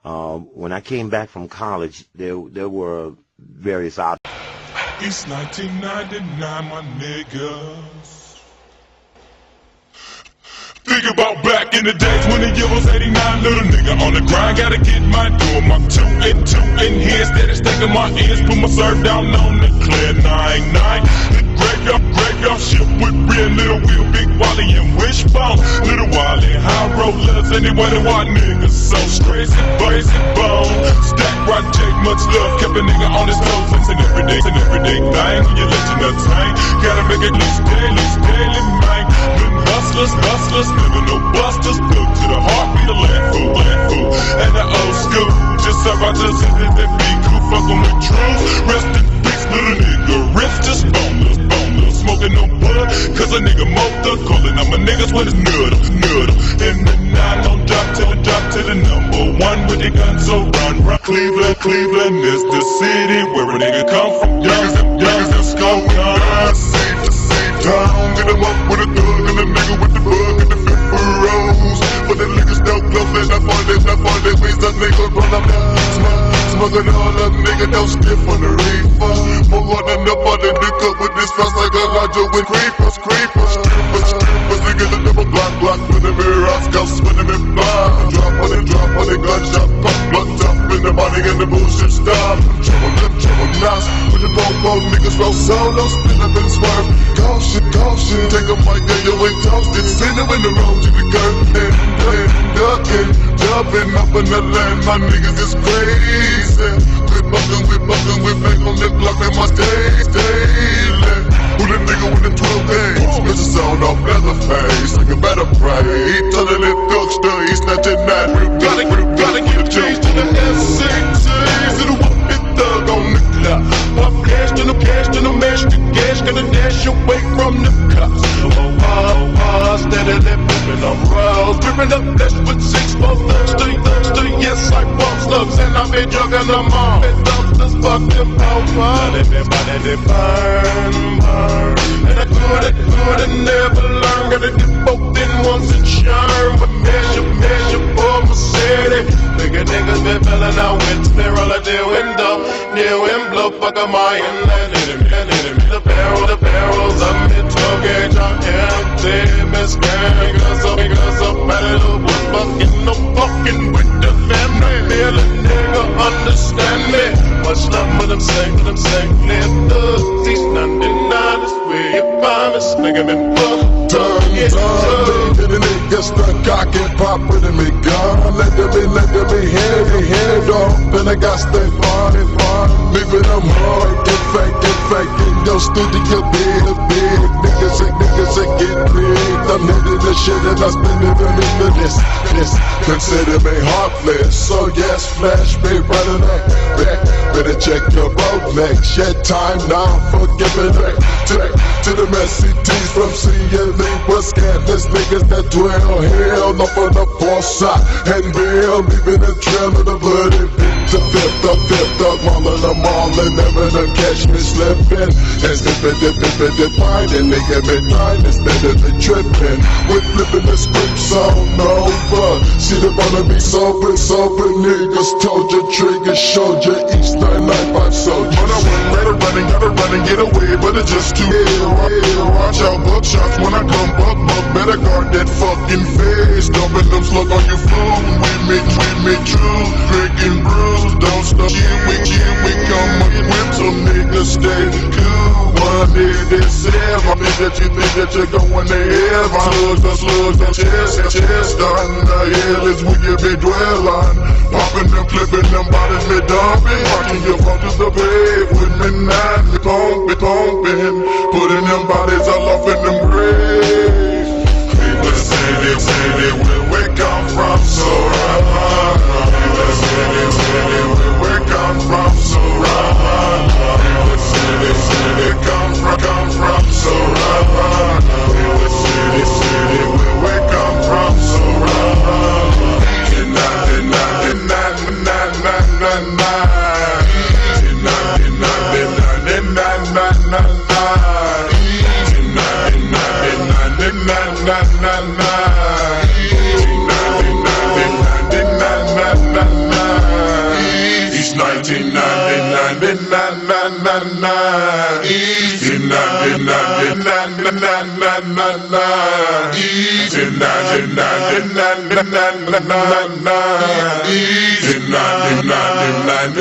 When I came back from college, there were various odds. It's 1999, my niggas. Think about back in the days when the year was 89, little nigga on the grind, gotta get my doing my 2 and 2 in here, steady stacking my ends, put my serve down on the clear 9-9. Graveyard ship with real little wheel, big Wally and Wishbone, little Wally, high rollers, anyway, the white niggas so crazy, bone, stack right, take much love, kept a nigga on his toes, it's an everyday thing when you let you entertain, gotta make it least daily, man. Hustlers, never no busters, built to the heartbeat of land food, and the old school, just so I just hit that beat, cool, fucking with truth, rest in peace, little nigga, rest just boneless, smoking no bud, cause a nigga motor, calling out my niggas when it's nuddle, and the 9 don't drop to the number 1 with the gun, so run, Cleveland is the city where a nigga come from, youngers and skull, safe town, get him up with a thug and a nigga with the bug and the fit furrows. But the niggas still close, they not fun, they ways that nigga run up smoking all up, nigga, don't stiff on the reefer. More running up on the nigga with this fast like a Roger with creepers, nigga, the double block, with the mirror, scout spinning me by. Drop on it, gunshot, pop, blood top in the body and the bullshit stop. Trouble, knots, with the bone, niggas roll solo, spin up and swerve. Caution, take a mic, yeah, you ain't toasted. Send them in the road to the curtain, ducking, jumping up in the land, my niggas is crazy. We bucking, we bang on the block, and my days daily. Who the nigga with the 12 days? Mr. Sound off Leatherface, nigga better pray. He telling it thugster, he snatching that. Gotta get changed to the SCTs. It'll whoop it thug on the clock. Pop cash to the mash to gas, gonna dash away from the cops. Steady moving around, dripping up flesh with 6-4 thugster, yes, I want slugs and I be jugging them all. Thugsters fuck them power, let me burn. And I could have never learned, gotta get both in once and shine. But measure for my city. Bigger niggas been filling out with spiral of the window, new and blow, fuck a my inland enemy. The barrels of mid-12 gauge are empty. Miss Gang, cause up at it, was fucking with the family. Feel a nigga understand me. Much love what I'm saying, live the cease, 99 is where you find us. Make been done. Get a nigga stuck, cock and pop with a gun. Let me head off. Then I got stay far. Leaving them hard, get fake in your studio big. Niggas say get big. I'm hitting the shit and I spend it for this. Consider me heartless, so yes, flash me running back. Better check your road next. Shed time now for giving back to the messy T's from CLE. Was scandalous niggas that dwell hell up on the fourth side and real, leaving a trail of the bloody to fifth up, mauling them all and never done catch me slipping and slipping, finding nigga been trying instead of the tripping. With flipping the scripts on over. See the wanna be sober niggas told you triggers, showed you each night five soldiers. When I went gotta run and get away, but it's just too ill. Watch out, buckshots when I come buck, better guard that fucking face. Dumping them slug on your food, with me true, drinking brews, don't stop. We come up with some niggas stay cool. One day they say, I think that you're going to hell. Slugs, the chest on the hill is where you be dwelling. Popping them, clipping them bodies, me dumping. Watching your fuckers the pave with me now, me pumping. Putting them bodies all off in them graves. People say they where we come from, so run. People say where we come from, so run. People say they come from, so run. People say where we come from, so run. Each 1999.